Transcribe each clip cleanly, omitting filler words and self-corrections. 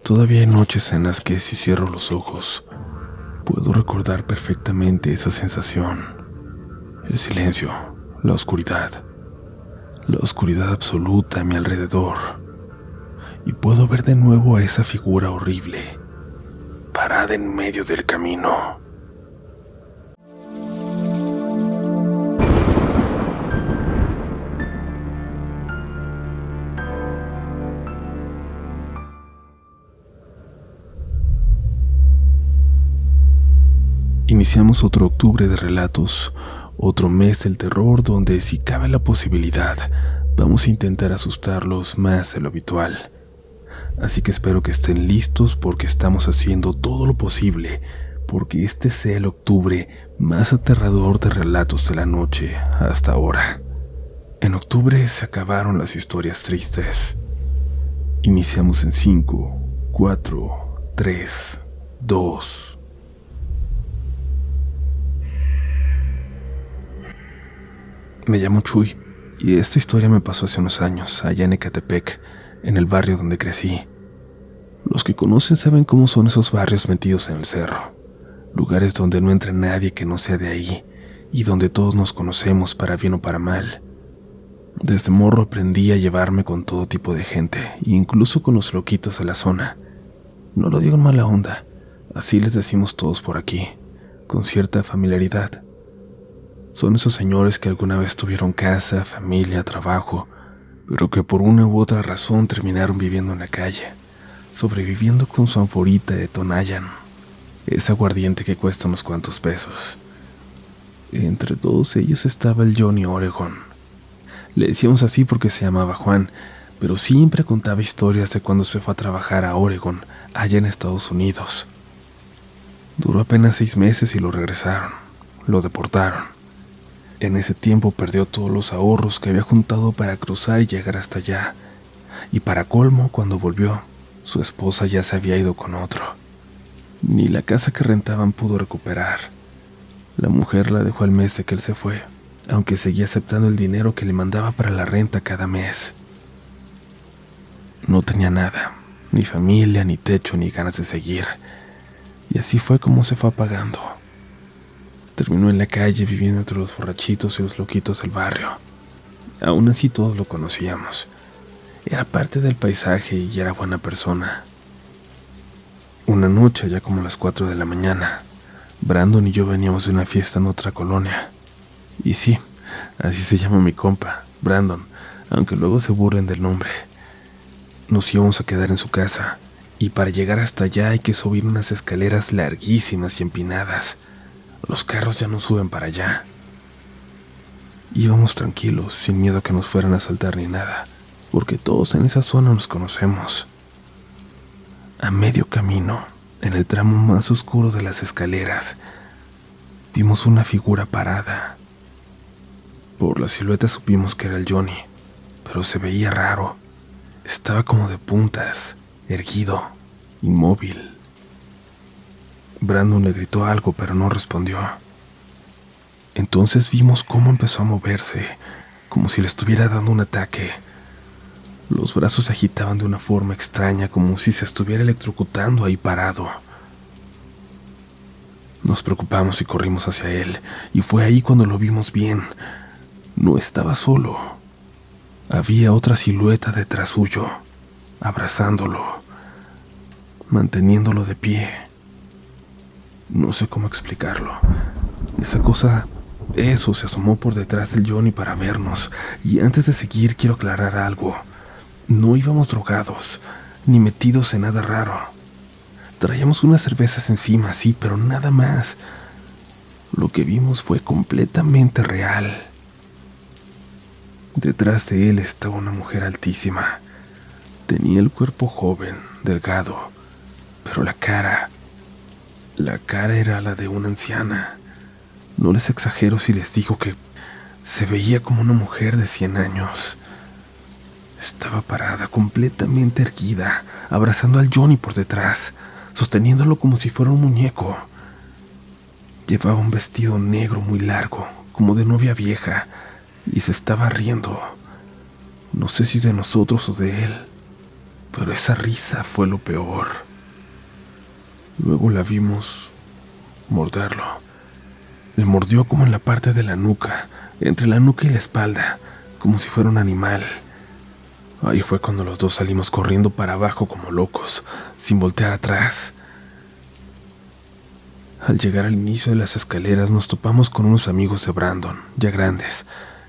Todavía hay noches en las que si cierro los ojos, puedo recordar perfectamente esa sensación. El silencio, la oscuridad absoluta a mi alrededor. Y puedo ver de nuevo a esa figura horrible, parada en medio del camino. Iniciamos otro octubre de relatos, otro mes del terror donde, si cabe la posibilidad, vamos a intentar asustarlos más de lo habitual. Así que espero que estén listos porque estamos haciendo todo lo posible porque este sea el octubre más aterrador de relatos de la noche hasta ahora. En octubre se acabaron las historias tristes. Iniciamos en 5, 4, 3, 2... Me llamo Chuy, y esta historia me pasó hace unos años, allá en Ecatepec, en el barrio donde crecí. Los que conocen saben cómo son esos barrios metidos en el cerro, lugares donde no entra nadie que no sea de ahí, y donde todos nos conocemos para bien o para mal. Desde morro aprendí a llevarme con todo tipo de gente, incluso con los loquitos de la zona. No lo digo en mala onda, así les decimos todos por aquí, con cierta familiaridad. Son esos señores que alguna vez tuvieron casa, familia, trabajo, pero que por una u otra razón terminaron viviendo en la calle, sobreviviendo con su anforita de Tonayan, ese aguardiente que cuesta unos cuantos pesos. Entre todos ellos estaba el Johnny Oregon. Le decíamos así porque se llamaba Juan, pero siempre contaba historias de cuando se fue a trabajar a Oregon, allá en Estados Unidos. Duró apenas 6 meses y lo regresaron, lo deportaron. En ese tiempo perdió todos los ahorros que había juntado para cruzar y llegar hasta allá. Y para colmo, cuando volvió, su esposa ya se había ido con otro. Ni la casa que rentaban pudo recuperar. La mujer la dejó al mes de que él se fue, aunque seguía aceptando el dinero que le mandaba para la renta cada mes. No tenía nada, ni familia, ni techo, ni ganas de seguir. Y así fue como se fue apagando. Terminó en la calle viviendo entre los borrachitos y los loquitos del barrio. Aún así todos lo conocíamos. Era parte del paisaje y era buena persona. Una noche, ya como a las 4 de la mañana, Brandon y yo veníamos de una fiesta en otra colonia. Y sí, así se llama mi compa, Brandon, aunque luego se burlen del nombre. Nos íbamos a quedar en su casa, y para llegar hasta allá hay que subir unas escaleras larguísimas y empinadas. Los carros ya no suben para allá. Íbamos tranquilos, sin miedo a que nos fueran a asaltar ni nada, porque todos en esa zona nos conocemos. A medio camino, en el tramo más oscuro de las escaleras, vimos una figura parada. Por la silueta supimos que era el Johnny, pero se veía raro. Estaba como de puntas, erguido, inmóvil. Brandon le gritó algo, pero no respondió. Entonces vimos cómo empezó a moverse, como si le estuviera dando un ataque. Los brazos se agitaban de una forma extraña, como si se estuviera electrocutando ahí parado. Nos preocupamos y corrimos hacia él, y fue ahí cuando lo vimos bien. No estaba solo. Había otra silueta detrás suyo, abrazándolo, manteniéndolo de pie. No sé cómo explicarlo. Eso se asomó por detrás del Johnny para vernos. Y antes de seguir quiero aclarar algo. No íbamos drogados, ni metidos en nada raro. Traíamos unas cervezas encima, sí, pero nada más. Lo que vimos fue completamente real. Detrás de él estaba una mujer altísima. Tenía el cuerpo joven, delgado, pero la cara era la de una anciana. No les exagero si les digo que se veía como una mujer de 100 años. Estaba parada, completamente erguida, abrazando al Johnny por detrás, sosteniéndolo como si fuera un muñeco. Llevaba un vestido negro muy largo, como de novia vieja, y se estaba riendo. No sé si de nosotros o de él, pero esa risa fue lo peor. Luego la vimos morderlo. Le mordió como en la parte de la nuca, entre la nuca y la espalda, como si fuera un animal. Ahí fue cuando los dos salimos corriendo para abajo como locos, sin voltear atrás. Al llegar al inicio de las escaleras nos topamos con unos amigos de Brandon, ya grandes,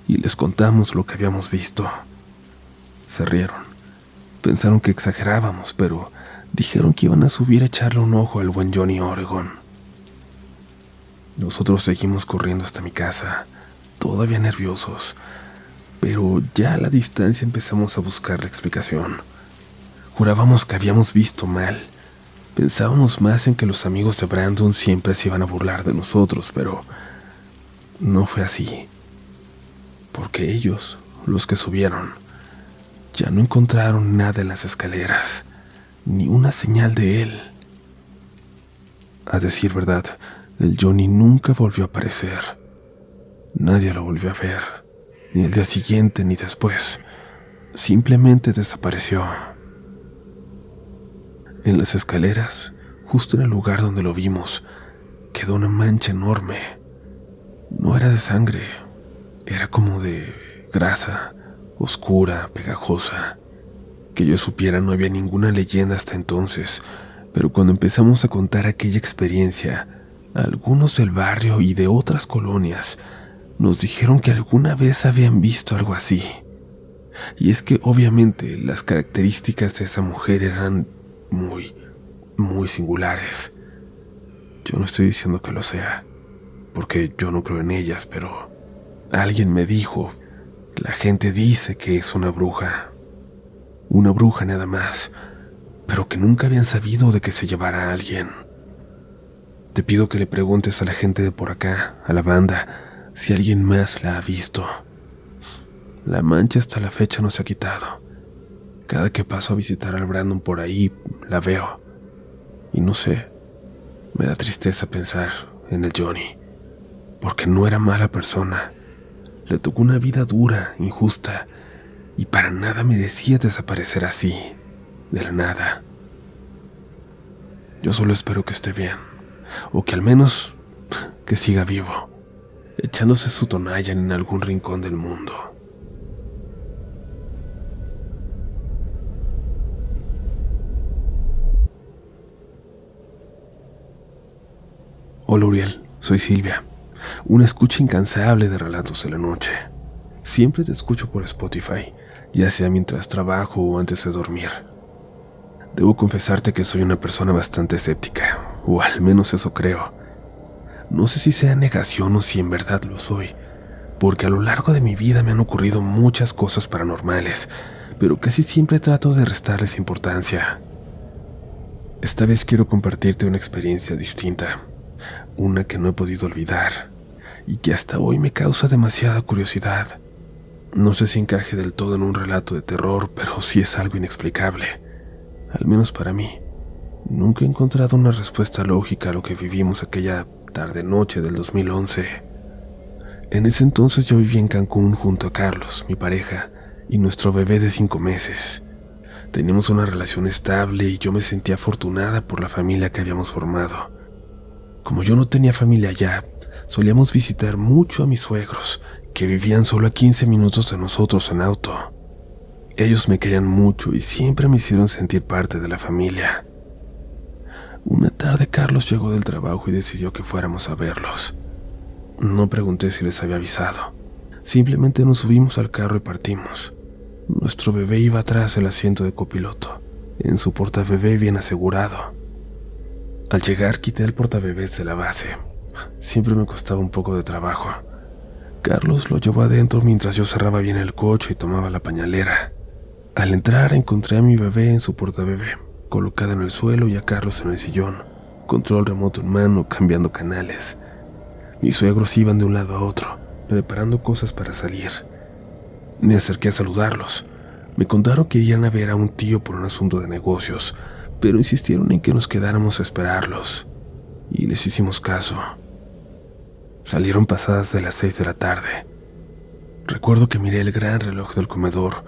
y les contamos lo que habíamos visto. Se rieron. Pensaron que exagerábamos, pero dijeron que iban a subir a echarle un ojo al buen Johnny Oregon. Nosotros seguimos corriendo hasta mi casa, todavía nerviosos, pero ya a la distancia empezamos a buscar la explicación. Jurábamos que habíamos visto mal. Pensábamos más en que los amigos de Brandon siempre se iban a burlar de nosotros, pero no fue así. Porque ellos, los que subieron, ya no encontraron nada en las escaleras, ni una señal de él. A decir verdad, el Johnny nunca volvió a aparecer. Nadie lo volvió a ver, ni el día siguiente ni después. Simplemente desapareció. En las escaleras, justo en el lugar donde lo vimos, quedó una mancha enorme. No era de sangre, era como de grasa, oscura, pegajosa. Que yo supiera, no había ninguna leyenda hasta entonces, pero cuando empezamos a contar aquella experiencia, algunos del barrio y de otras colonias nos dijeron que alguna vez habían visto algo así. Y es que obviamente las características de esa mujer eran muy singulares. Yo no estoy diciendo que lo sea, porque yo no creo en ellas, pero alguien me dijo, la gente dice que es una bruja nada más, pero que nunca habían sabido de que se llevara a alguien. Te pido que le preguntes a la gente de por acá, a la banda, si alguien más la ha visto. La mancha hasta la fecha no se ha quitado. Cada que paso a visitar al Brandon por ahí, la veo. Y no sé, me da tristeza pensar en el Johnny, porque no era mala persona. Le tocó una vida dura, injusta, y para nada merecía desaparecer así, de la nada. Yo solo espero que esté bien, o que al menos que siga vivo, echándose su Tonayan en algún rincón del mundo. Hola Uriel, soy Silvia, una escucha incansable de relatos de la noche. Siempre te escucho por Spotify, ya sea mientras trabajo o antes de dormir. Debo confesarte que soy una persona bastante escéptica, o al menos eso creo. No sé si sea negación o si en verdad lo soy, porque a lo largo de mi vida me han ocurrido muchas cosas paranormales, pero casi siempre trato de restarles importancia. Esta vez quiero compartirte una experiencia distinta, una que no he podido olvidar, y que hasta hoy me causa demasiada curiosidad. No sé si encaje del todo en un relato de terror, pero sí es algo inexplicable, al menos para mí. Nunca he encontrado una respuesta lógica a lo que vivimos aquella tarde-noche del 2011. En ese entonces yo vivía en Cancún junto a Carlos, mi pareja, y nuestro bebé de 5 meses. Teníamos una relación estable y yo me sentía afortunada por la familia que habíamos formado. Como yo no tenía familia allá, solíamos visitar mucho a mis suegros, que vivían solo a 15 minutos de nosotros en auto. Ellos me querían mucho y siempre me hicieron sentir parte de la familia. Una tarde Carlos llegó del trabajo y decidió que fuéramos a verlos. No pregunté si les había avisado. Simplemente nos subimos al carro y partimos. Nuestro bebé iba atrás del asiento de copiloto, en su portabebé bien asegurado. Al llegar quité el portabebés de la base. Siempre me costaba un poco de trabajo. Carlos lo llevó adentro mientras yo cerraba bien el coche y tomaba la pañalera. Al entrar encontré a mi bebé en su portabebé, colocada en el suelo, y a Carlos en el sillón, control remoto en mano, cambiando canales. Mis suegros iban de un lado a otro, preparando cosas para salir. Me acerqué a saludarlos. Me contaron que irían a ver a un tío por un asunto de negocios, pero insistieron en que nos quedáramos a esperarlos, y les hicimos caso. Salieron pasadas de las 6 de la tarde. Recuerdo que miré el gran reloj del comedor,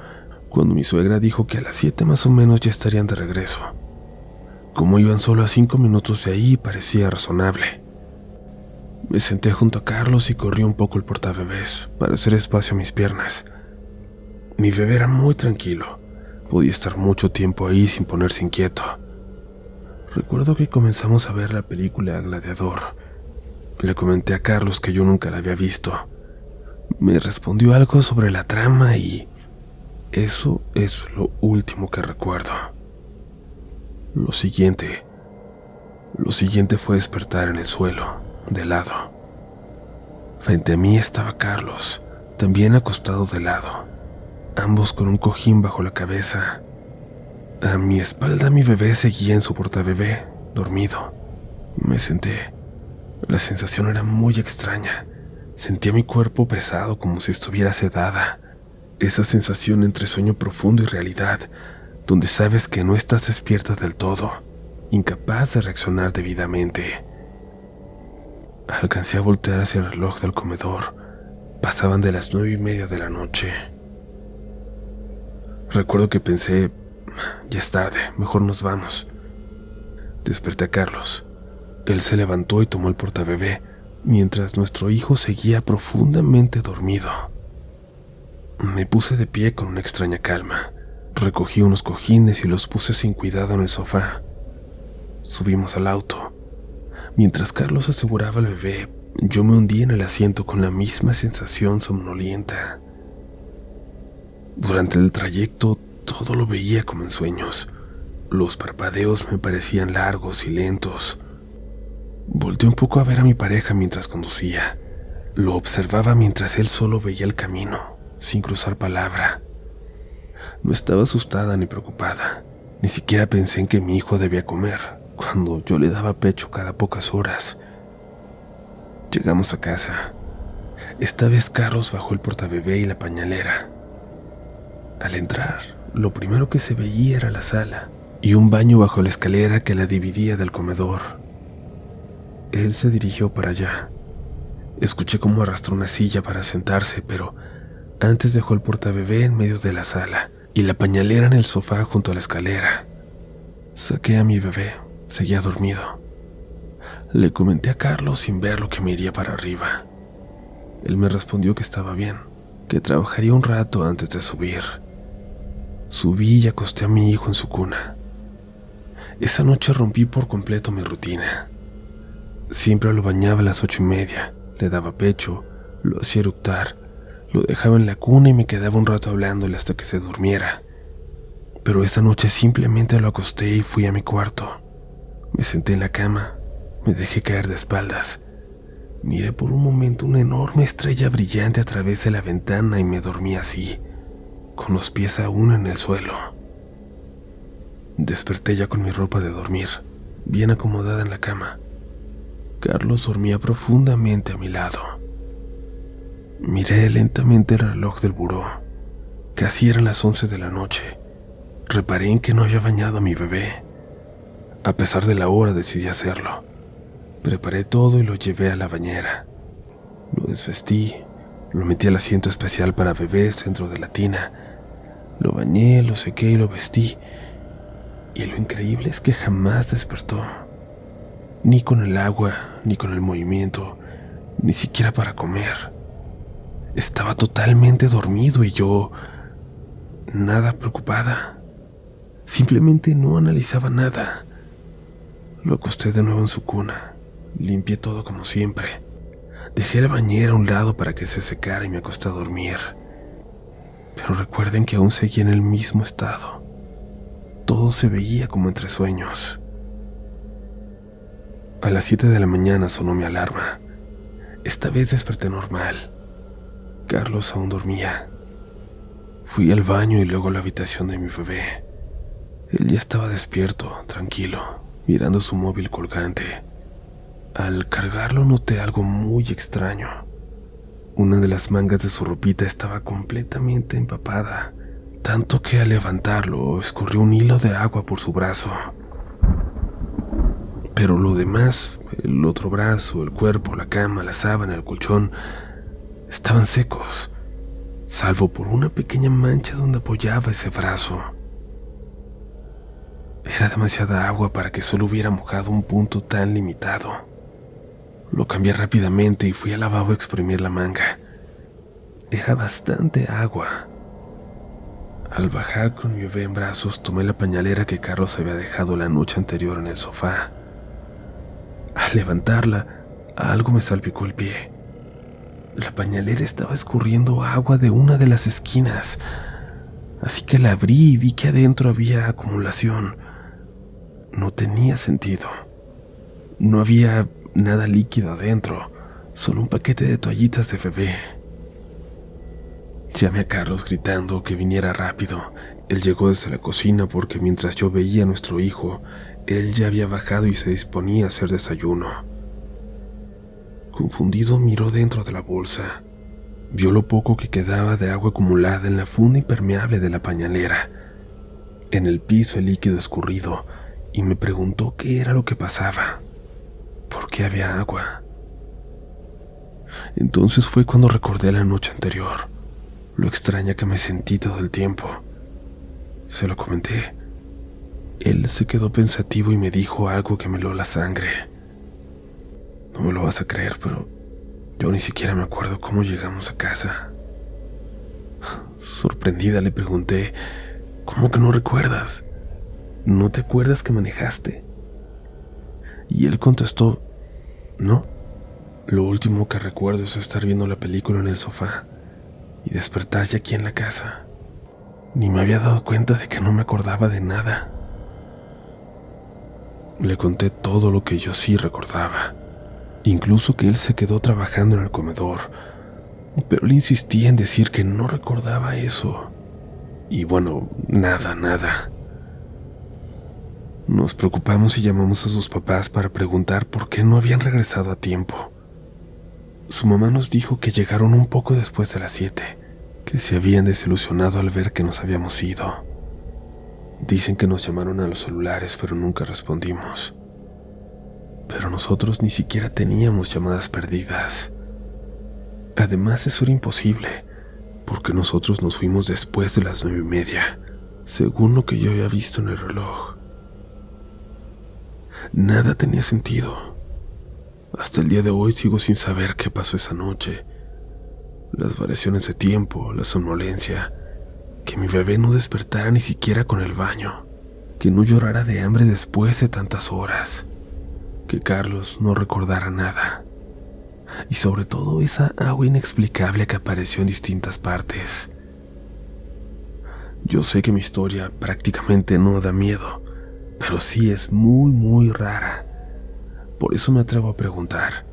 cuando mi suegra dijo que a las 7 más o menos ya estarían de regreso. Como iban solo a 5 minutos de ahí, parecía razonable. Me senté junto a Carlos y corrí un poco el portabebés para hacer espacio a mis piernas. Mi bebé era muy tranquilo, podía estar mucho tiempo ahí sin ponerse inquieto. Recuerdo que comenzamos a ver la película Gladiador. Le comenté a Carlos que yo nunca la había visto. Me respondió algo sobre la trama y eso es lo último que recuerdo. Lo siguiente fue despertar en el suelo, de lado. Frente a mí estaba Carlos, también acostado de lado, ambos con un cojín bajo la cabeza. A mi espalda mi bebé seguía en su portabebé, dormido. Me senté. La sensación era muy extraña. Sentía mi cuerpo pesado como si estuviera sedada. Esa sensación entre sueño profundo y realidad, donde sabes que no estás despierta del todo, incapaz de reaccionar debidamente. Alcancé a voltear hacia el reloj del comedor. Pasaban de las 9:30 de la noche. Recuerdo que pensé, ya es tarde, mejor nos vamos. Desperté a Carlos. Él se levantó y tomó el portabebé, mientras nuestro hijo seguía profundamente dormido. Me puse de pie con una extraña calma. Recogí unos cojines y los puse sin cuidado en el sofá. Subimos al auto. Mientras Carlos aseguraba al bebé, yo me hundí en el asiento con la misma sensación somnolienta. Durante el trayecto, todo lo veía como en sueños. Los parpadeos me parecían largos y lentos. Volteé un poco a ver a mi pareja mientras conducía. Lo observaba mientras él solo veía el camino, sin cruzar palabra. No estaba asustada ni preocupada. Ni siquiera pensé en que mi hijo debía comer, cuando yo le daba pecho cada pocas horas. Llegamos a casa. Esta vez Carlos bajó el portabebé y la pañalera. Al entrar, lo primero que se veía era la sala y un baño bajo la escalera que la dividía del comedor. Él se dirigió para allá. Escuché cómo arrastró una silla para sentarse, pero antes dejó el portabebé en medio de la sala y la pañalera en el sofá junto a la escalera. Saqué a mi bebé, seguía dormido. Le comenté a Carlos sin verlo que me iría para arriba. Él me respondió que estaba bien, que trabajaría un rato antes de subir. Subí y acosté a mi hijo en su cuna. Esa noche rompí por completo mi rutina. Siempre lo bañaba a las 8:30, le daba pecho, lo hacía eructar, lo dejaba en la cuna y me quedaba un rato hablándole hasta que se durmiera. Pero esa noche simplemente lo acosté y fui a mi cuarto. Me senté en la cama, me dejé caer de espaldas. Miré por un momento una enorme estrella brillante a través de la ventana y me dormí así, con los pies aún en el suelo. Desperté ya con mi ropa de dormir, bien acomodada en la cama. Carlos dormía profundamente a mi lado. Miré lentamente el reloj del buró. Casi eran las 11 de la noche. Reparé en que no había bañado a mi bebé. A pesar de la hora decidí hacerlo. Preparé todo y lo llevé a la bañera. Lo desvestí, lo metí al asiento especial para bebés dentro de la tina. Lo bañé, lo sequé y lo vestí. Y lo increíble es que jamás despertó. Ni con el agua, ni con el movimiento, ni siquiera para comer. Estaba totalmente dormido y yo, nada preocupada. Simplemente no analizaba nada. Lo acosté de nuevo en su cuna, limpié todo como siempre. Dejé la bañera a un lado para que se secara y me acosté a dormir. Pero recuerden que aún seguía en el mismo estado. Todo se veía como entre sueños. A las 7 de la mañana sonó mi alarma. Esta vez desperté normal. Carlos aún dormía. Fui al baño y luego a la habitación de mi bebé. Él ya estaba despierto, tranquilo, mirando su móvil colgante. Al cargarlo noté algo muy extraño. Una de las mangas de su ropita estaba completamente empapada, tanto que al levantarlo escurrió un hilo de agua por su brazo. Pero lo demás, el otro brazo, el cuerpo, la cama, la sábana, el colchón, estaban secos. salvo por una pequeña mancha donde apoyaba ese brazo. Era demasiada agua para que solo hubiera mojado un punto tan limitado. Lo cambié rápidamente y fui al lavabo a exprimir la manga. Era bastante agua. Al bajar con mi bebé en brazos, tomé la pañalera que Carlos había dejado la noche anterior en el sofá. Al levantarla, algo me salpicó el pie. La pañalera estaba escurriendo agua de una de las esquinas, así que la abrí y vi que adentro había acumulación. No tenía sentido. No había nada líquido adentro, solo un paquete de toallitas de bebé. Llamé a Carlos gritando que viniera rápido. Él llegó desde la cocina porque mientras yo veía a nuestro hijo, él ya había bajado y se disponía a hacer desayuno. Confundido miró dentro de la bolsa. Vio lo poco que quedaba de agua acumulada en la funda impermeable de la pañalera. En el piso el líquido escurrido, y me preguntó qué era lo que pasaba. ¿Por qué había agua? Entonces fue cuando recordé la noche anterior, lo extraña que me sentí todo el tiempo. Se lo comenté. Él se quedó pensativo y me dijo algo que me heló la sangre. No me lo vas a creer, pero yo ni siquiera me acuerdo cómo llegamos a casa. Sorprendida le pregunté, ¿cómo que no recuerdas? ¿No te acuerdas que manejaste? Y él contestó, no. Lo último que recuerdo es estar viendo la película en el sofá y despertar ya aquí en la casa. Ni me había dado cuenta de que no me acordaba de nada. Le conté todo lo que yo sí recordaba, incluso que él se quedó trabajando en el comedor, pero él insistía en decir que no recordaba eso. Y bueno, nada. Nos preocupamos y llamamos a sus papás para preguntar por qué no habían regresado a tiempo. Su mamá nos dijo que llegaron un poco después de las 7, que se habían desilusionado al ver que nos habíamos ido. Dicen que nos llamaron a los celulares, pero nunca respondimos. Pero nosotros ni siquiera teníamos llamadas perdidas. Además, eso era imposible, porque nosotros nos fuimos después de las 9:30, según lo que yo había visto en el reloj. Nada tenía sentido. Hasta el día de hoy sigo sin saber qué pasó esa noche. Las variaciones de tiempo, la somnolencia, que mi bebé no despertara ni siquiera con el baño, que no llorara de hambre después de tantas horas, que Carlos no recordara nada, y sobre todo esa agua inexplicable que apareció en distintas partes. Yo sé que mi historia prácticamente no da miedo, pero sí es muy rara. Por eso me atrevo a preguntar,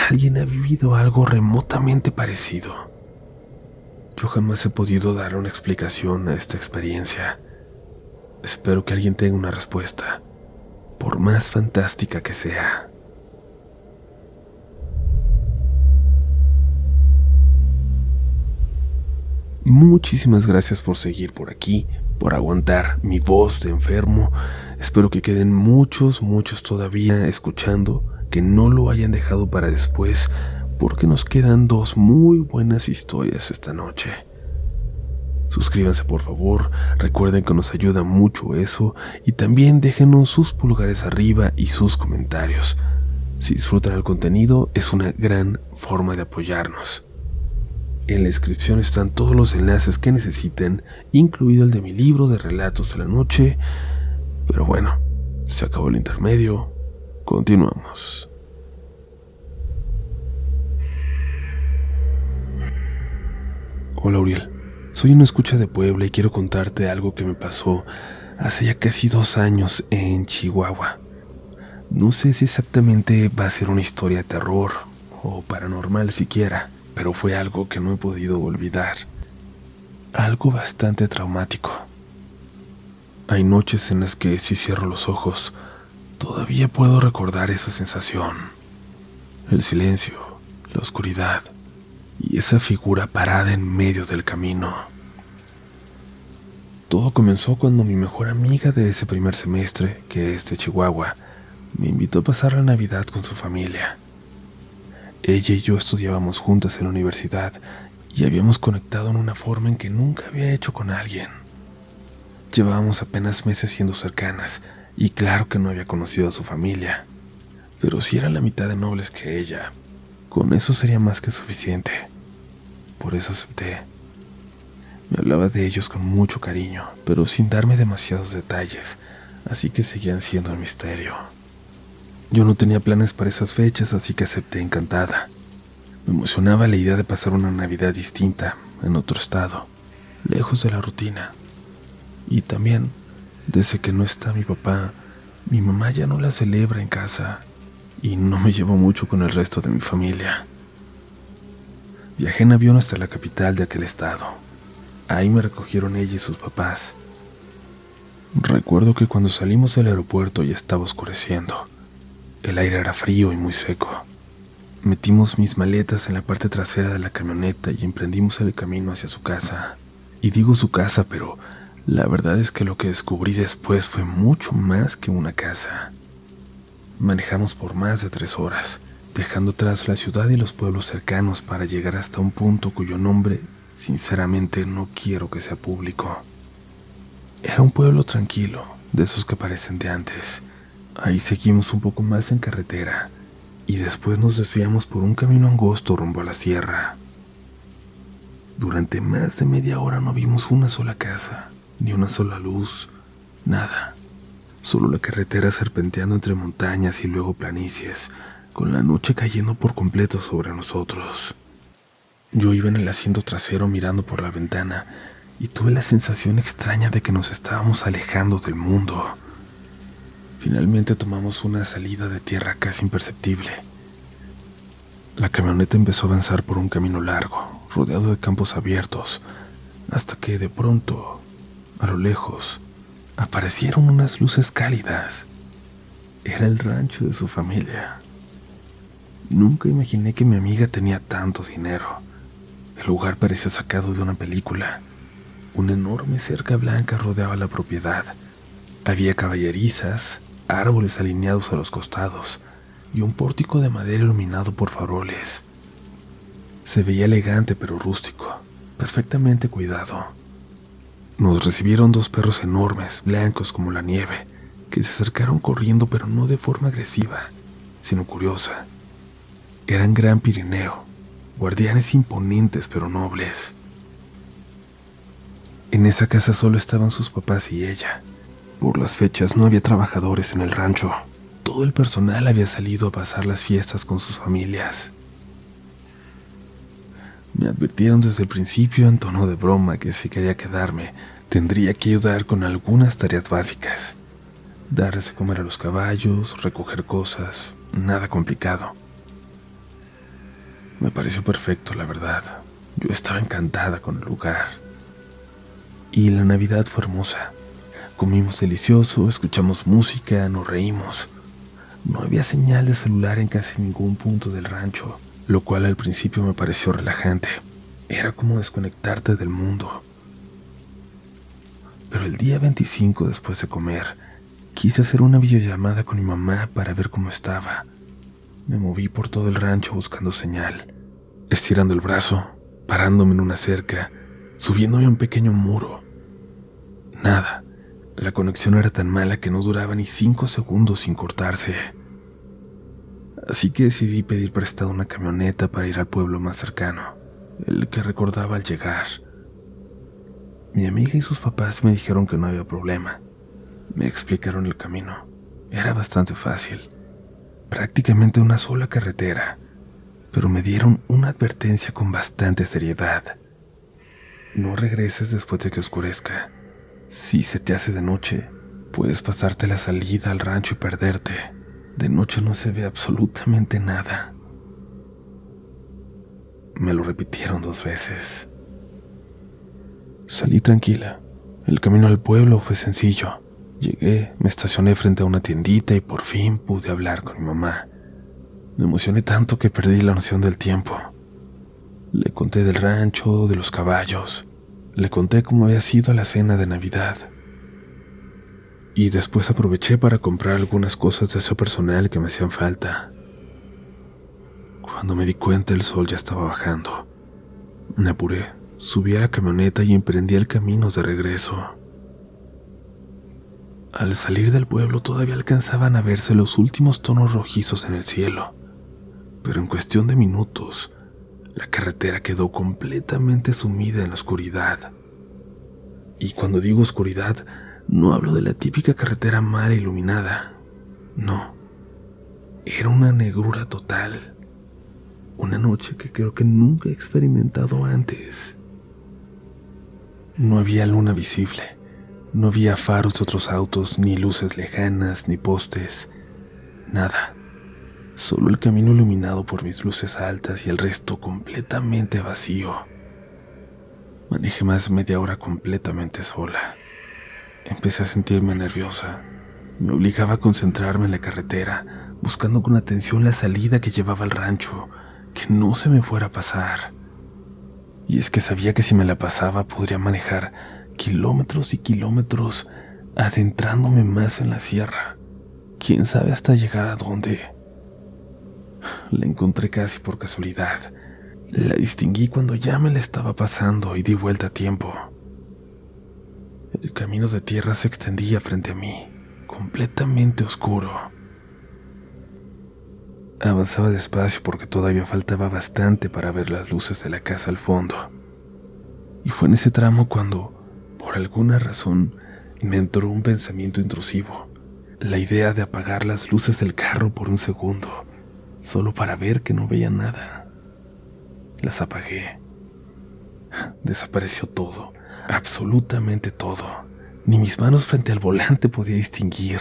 ¿alguien ha vivido algo remotamente parecido? Yo jamás he podido dar una explicación a esta experiencia. Espero que alguien tenga una respuesta, por más fantástica que sea. Muchísimas gracias por seguir por aquí, por aguantar mi voz de enfermo. Espero que queden muchos todavía escuchando, que no lo hayan dejado para después, porque nos quedan 2 muy buenas historias esta noche. Suscríbanse por favor, recuerden que nos ayuda mucho eso, y también déjenos sus pulgares arriba y sus comentarios. Si disfrutan el contenido, es una gran forma de apoyarnos. En la descripción están todos los enlaces que necesiten, incluido el de mi libro de relatos de la noche. Pero bueno, se acabó el intermedio. Continuamos. Hola Uriel, soy una escucha de Puebla y quiero contarte algo que me pasó hace ya casi 2 años en Chihuahua. No sé si exactamente va a ser una historia de terror o paranormal siquiera, pero fue algo que no he podido olvidar. Algo bastante traumático. Hay noches en las que si cierro los ojos, todavía puedo recordar esa sensación. El silencio, la oscuridad y esa figura parada en medio del camino. Todo comenzó cuando mi mejor amiga de ese primer semestre, que es de Chihuahua, me invitó a pasar la Navidad con su familia. Ella y yo estudiábamos juntas en la universidad y habíamos conectado en una forma en que nunca había hecho con alguien. Llevábamos apenas meses siendo cercanas, y claro que no había conocido a su familia, pero si eran la mitad de nobles que ella, con eso sería más que suficiente. Por eso acepté. Me hablaba de ellos con mucho cariño, pero sin darme demasiados detalles, así que seguían siendo un misterio. Yo no tenía planes para esas fechas, así que acepté encantada. Me emocionaba la idea de pasar una Navidad distinta, en otro estado, lejos de la rutina. Y también, desde que no está mi papá, mi mamá ya no la celebra en casa, y no me llevo mucho con el resto de mi familia. Viajé en avión hasta la capital de aquel estado. Ahí me recogieron ella y sus papás. Recuerdo que cuando salimos del aeropuerto ya estaba oscureciendo. El aire era frío y muy seco. Metimos mis maletas en la parte trasera de la camioneta y emprendimos el camino hacia su casa. Y digo su casa, pero la verdad es que lo que descubrí después fue mucho más que una casa. Manejamos por más de 3 horas, dejando atrás la ciudad y los pueblos cercanos para llegar hasta un punto cuyo nombre, sinceramente, no quiero que sea público. Era un pueblo tranquilo, de esos que parecen de antes. Ahí seguimos un poco más en carretera, y después nos desviamos por un camino angosto rumbo a la sierra. Durante más de media hora no vimos una sola casa, ni una sola luz, nada. Solo la carretera serpenteando entre montañas y luego planicies, con la noche cayendo por completo sobre nosotros. Yo iba en el asiento trasero mirando por la ventana y tuve la sensación extraña de que nos estábamos alejando del mundo. Finalmente tomamos una salida de tierra casi imperceptible. La camioneta empezó a avanzar por un camino largo, rodeado de campos abiertos, hasta que de pronto, a lo lejos, aparecieron unas luces cálidas. Era el rancho de su familia. Nunca imaginé que mi amiga tenía tanto dinero. El lugar parecía sacado de una película. Una enorme cerca blanca rodeaba la propiedad. Había caballerizas, árboles alineados a los costados y un pórtico de madera iluminado por faroles. Se veía elegante pero rústico, perfectamente cuidado. Nos recibieron 2 perros enormes, blancos como la nieve, que se acercaron corriendo pero no de forma agresiva, sino curiosa. Eran Gran Pirineo, guardianes imponentes pero nobles. En esa casa solo estaban sus papás y ella. Por las fechas no había trabajadores en el rancho. Todo el personal había salido a pasar las fiestas con sus familias. Me advirtieron desde el principio en tono de broma que si quería quedarme, tendría que ayudar con algunas tareas básicas. Darles de comer a los caballos, recoger cosas, nada complicado. Me pareció perfecto, la verdad. Yo estaba encantada con el lugar. Y la Navidad fue hermosa. Comimos delicioso, escuchamos música, nos reímos. No había señal de celular en casi ningún punto del rancho, lo cual al principio me pareció relajante. Era como desconectarte del mundo. Pero el día 25, después de comer, quise hacer una videollamada con mi mamá para ver cómo estaba. Me moví por todo el rancho buscando señal, estirando el brazo, parándome en una cerca, subiéndome a un pequeño muro. Nada. La conexión era tan mala que no duraba ni 5 segundos sin cortarse. Así que decidí pedir prestada una camioneta para ir al pueblo más cercano, el que recordaba al llegar. Mi amiga y sus papás me dijeron que no había problema. Me explicaron el camino. Era bastante fácil, prácticamente una sola carretera, pero me dieron una advertencia con bastante seriedad. No regreses después de que oscurezca. Si se te hace de noche, puedes pasarte la salida al rancho y perderte. De noche no se ve absolutamente nada. Me lo repitieron 2 veces. Salí tranquila. El camino al pueblo fue sencillo. Llegué, me estacioné frente a una tiendita y por fin pude hablar con mi mamá. Me emocioné tanto que perdí la noción del tiempo. Le conté del rancho, de los caballos. Le conté cómo había sido la cena de Navidad. Y después aproveché para comprar algunas cosas de ese personal que me hacían falta. Cuando me di cuenta, el sol ya estaba bajando. Me apuré, subí a la camioneta y emprendí el camino de regreso. Al salir del pueblo todavía alcanzaban a verse los últimos tonos rojizos en el cielo, pero en cuestión de minutos, la carretera quedó completamente sumida en la oscuridad. Y cuando digo oscuridad, no hablo de la típica carretera mal iluminada. No. Era una negrura total. Una noche que creo que nunca he experimentado antes. No había luna visible. No había faros de otros autos, ni luces lejanas, ni postes. Nada. Solo el camino iluminado por mis luces altas y el resto completamente vacío. Manejé más de media hora completamente sola. Empecé a sentirme nerviosa. Me obligaba a concentrarme en la carretera, buscando con atención la salida que llevaba al rancho, que no se me fuera a pasar. Y es que sabía que si me la pasaba podría manejar kilómetros y kilómetros, adentrándome más en la sierra. Quién sabe hasta llegar a dónde. La encontré casi por casualidad. La distinguí cuando ya me la estaba pasando y di vuelta a tiempo. El camino de tierra se extendía frente a mí, completamente oscuro. Avanzaba despacio porque todavía faltaba bastante para ver las luces de la casa al fondo. Y fue en ese tramo cuando, por alguna razón, me entró un pensamiento intrusivo. La idea de apagar las luces del carro por un segundo, solo para ver que no veía nada. Las apagué. Desapareció todo, absolutamente todo. Ni mis manos frente al volante podía distinguir.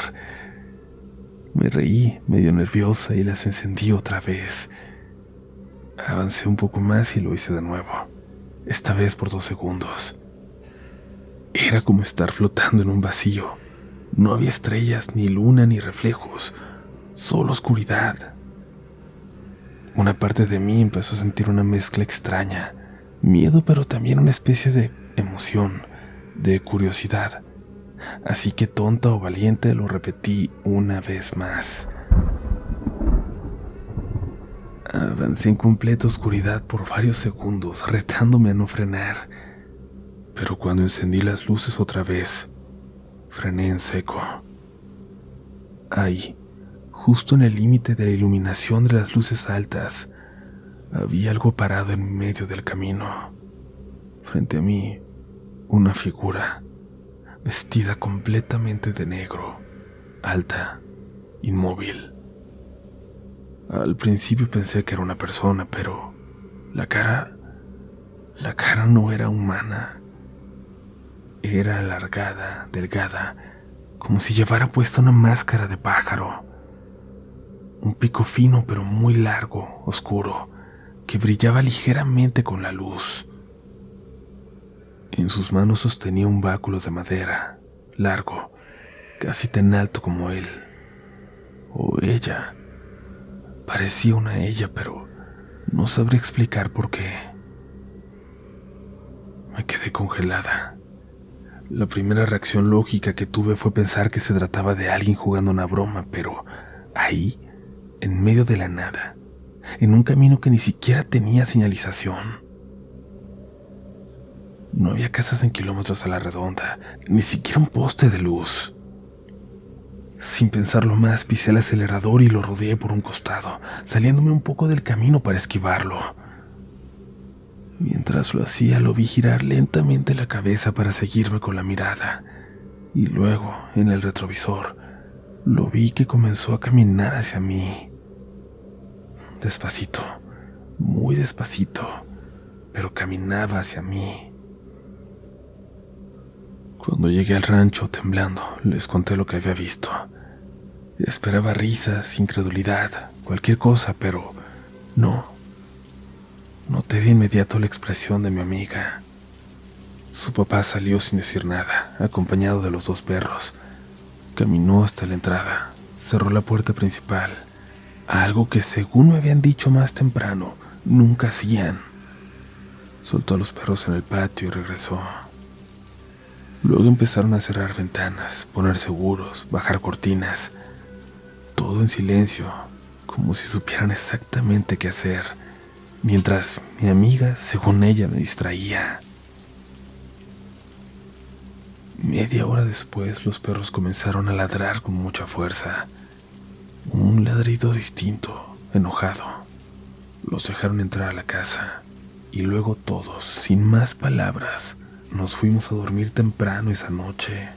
Me reí, medio nerviosa, y las encendí otra vez. Avancé un poco más y lo hice de nuevo, esta vez por 2 segundos. Era como estar flotando en un vacío. No había estrellas, ni luna, ni reflejos, solo oscuridad. Una parte de mí empezó a sentir una mezcla extraña, miedo, pero también una especie de emoción, de curiosidad. Así que tonta o valiente lo repetí una vez más. Avancé en completa oscuridad por varios segundos, retándome a no frenar. Pero cuando encendí las luces otra vez, frené en seco. Ahí, justo en el límite de la iluminación de las luces altas, había algo parado en medio del camino. Frente a mí, una figura, vestida completamente de negro, alta, inmóvil. Al principio pensé que era una persona, pero la cara no era humana. Era alargada, delgada, como si llevara puesta una máscara de pájaro. Un pico fino pero muy largo, oscuro, que brillaba ligeramente con la luz. En sus manos sostenía un báculo de madera, largo, casi tan alto como él. O ella. Parecía una ella, pero no sabría explicar por qué. Me quedé congelada. La primera reacción lógica que tuve fue pensar que se trataba de alguien jugando una broma, pero ahí, en medio de la nada, en un camino que ni siquiera tenía señalización. No había casas en kilómetros a la redonda, ni siquiera un poste de luz. Sin pensarlo más, pisé el acelerador y lo rodeé por un costado, saliéndome un poco del camino para esquivarlo. Mientras lo hacía, lo vi girar lentamente la cabeza para seguirme con la mirada, y luego, en el retrovisor, lo vi que comenzó a caminar hacia mí. Despacito, muy despacito, pero caminaba hacia mí. Cuando llegué al rancho, temblando, les conté lo que había visto. Esperaba risas, incredulidad, cualquier cosa, pero no. Noté de inmediato la expresión de mi amiga. Su papá salió sin decir nada, acompañado de los 2 perros. Caminó hasta la entrada, cerró la puerta principal, algo que, según me habían dicho más temprano, nunca hacían. Soltó a los perros en el patio y regresó. Luego empezaron a cerrar ventanas, poner seguros, bajar cortinas. Todo en silencio, como si supieran exactamente qué hacer. mientras mi amiga, según ella, me distraía. Media hora después, los perros comenzaron a ladrar con mucha fuerza. Un ladrido distinto, enojado. Los dejaron entrar a la casa y luego todos, sin más palabras, nos fuimos a dormir temprano esa noche.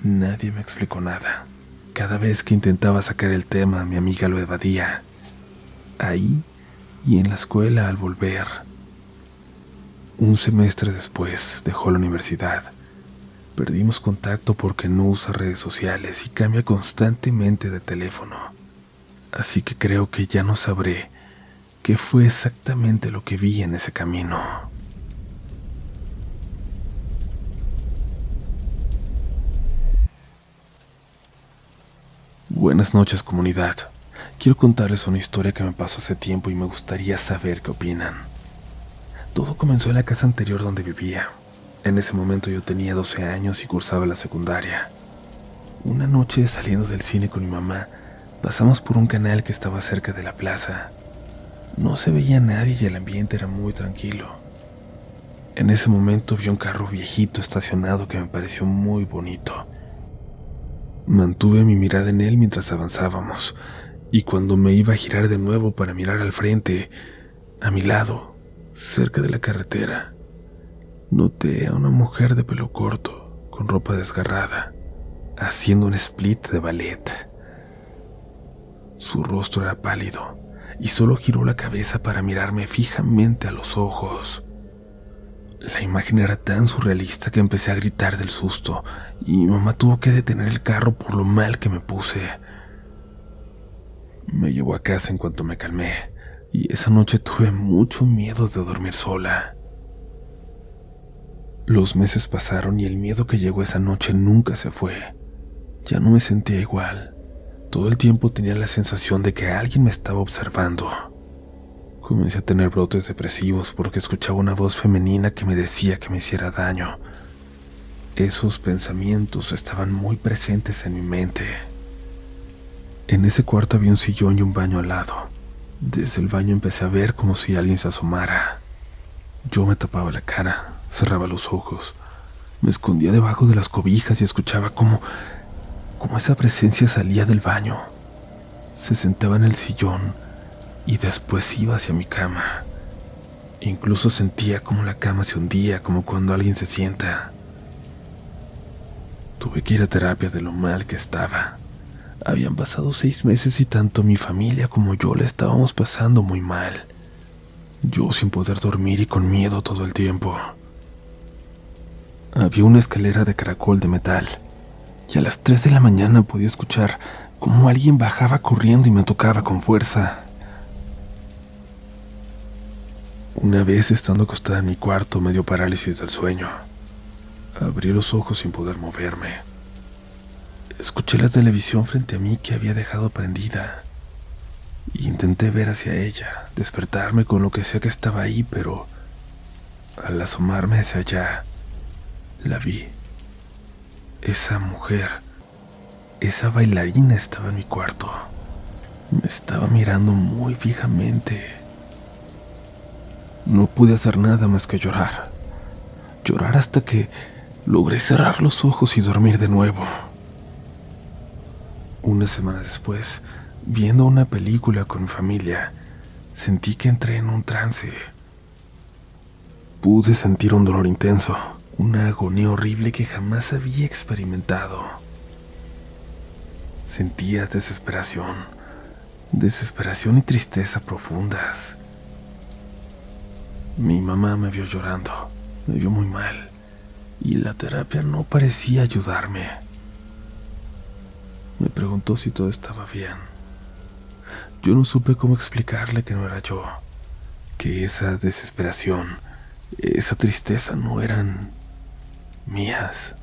Nadie me explicó nada. Cada vez que intentaba sacar el tema, mi amiga lo evadía. Ahí y en la escuela al volver. Un semestre después dejó la universidad. Perdimos contacto porque no usa redes sociales y cambia constantemente de teléfono. Así que creo que ya no sabré qué fue exactamente lo que vi en ese camino. Buenas noches, comunidad. Quiero contarles una historia que me pasó hace tiempo y me gustaría saber qué opinan. Todo comenzó en la casa anterior donde vivía. En ese momento yo tenía 12 años y cursaba la secundaria. Una noche, saliendo del cine con mi mamá, pasamos por un canal que estaba cerca de la plaza. No se veía nadie y el ambiente era muy tranquilo. En ese momento vi un carro viejito estacionado que me pareció muy bonito. Mantuve mi mirada en él mientras avanzábamos, y cuando me iba a girar de nuevo para mirar al frente, a mi lado, cerca de la carretera, noté a una mujer de pelo corto, con ropa desgarrada, haciendo un split de ballet. Su rostro era pálido, y solo giró la cabeza para mirarme fijamente a los ojos. La imagen era tan surrealista que empecé a gritar del susto, y mi mamá tuvo que detener el carro por lo mal que me puse. Me llevó a casa en cuanto me calmé, y esa noche tuve mucho miedo de dormir sola. Los meses pasaron y el miedo que llegó esa noche nunca se fue. Ya no me sentía igual. Todo el tiempo tenía la sensación de que alguien me estaba observando. Comencé a tener brotes depresivos porque escuchaba una voz femenina que me decía que me hiciera daño. Esos pensamientos estaban muy presentes en mi mente. En ese cuarto había un sillón y un baño al lado. Desde el baño empecé a ver como si alguien se asomara. Yo me tapaba la cara, cerraba los ojos, me escondía debajo de las cobijas y escuchaba cómo esa presencia salía del baño. Se sentaba en el sillón y después iba hacia mi cama. Incluso sentía como la cama se hundía, como cuando alguien se sienta. Tuve que ir a terapia de lo mal que estaba. Habían pasado 6 meses y tanto mi familia como yo la estábamos pasando muy mal. Yo sin poder dormir y con miedo todo el tiempo. Había una escalera de caracol de metal, y a las 3 de la mañana podía escuchar cómo alguien bajaba corriendo y me tocaba con fuerza. Una vez, estando acostada en mi cuarto, me dio parálisis del sueño. Abrí los ojos sin poder moverme. Escuché la televisión frente a mí que había dejado prendida. Intenté ver hacia ella, despertarme con lo que sea que estaba ahí, pero al asomarme hacia allá, la vi. Esa mujer, esa bailarina estaba en mi cuarto. Me estaba mirando muy fijamente. No pude hacer nada más que llorar. Llorar hasta que logré cerrar los ojos y dormir de nuevo. Una semana después, viendo una película con mi familia, sentí que entré en un trance. Pude sentir un dolor intenso, una agonía horrible que jamás había experimentado. Sentía desesperación y tristeza profundas. Mi mamá me vio llorando, me vio muy mal, y la terapia no parecía ayudarme. Me preguntó si todo estaba bien. Yo no supe cómo explicarle que no era yo, que esa desesperación, esa tristeza no eran mías.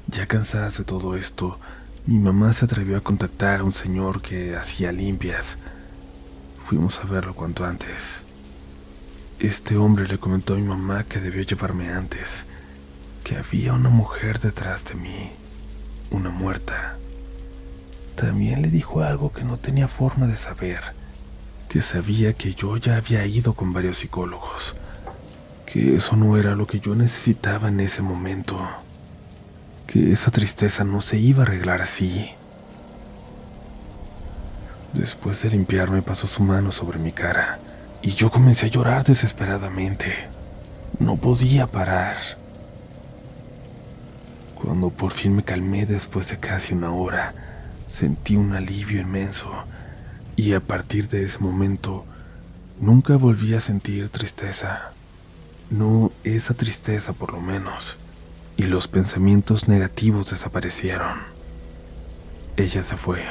Ya cansadas de todo esto, mi mamá se atrevió a contactar a un señor que hacía limpias. Fuimos a verlo cuanto antes. Este hombre le comentó a mi mamá que debió llevarme antes, que había una mujer detrás de mí, una muerta. También le dijo algo que no tenía forma de saber, que sabía que yo ya había ido con varios psicólogos, que eso no era lo que yo necesitaba en ese momento, que esa tristeza no se iba a arreglar así. Después de limpiarme pasó su mano sobre mi cara y yo comencé a llorar desesperadamente. No podía parar. Cuando por fin me calmé después de casi una hora, sentí un alivio inmenso y a partir de ese momento nunca volví a sentir tristeza. No esa tristeza por lo menos. Y los pensamientos negativos desaparecieron. Ella se fue.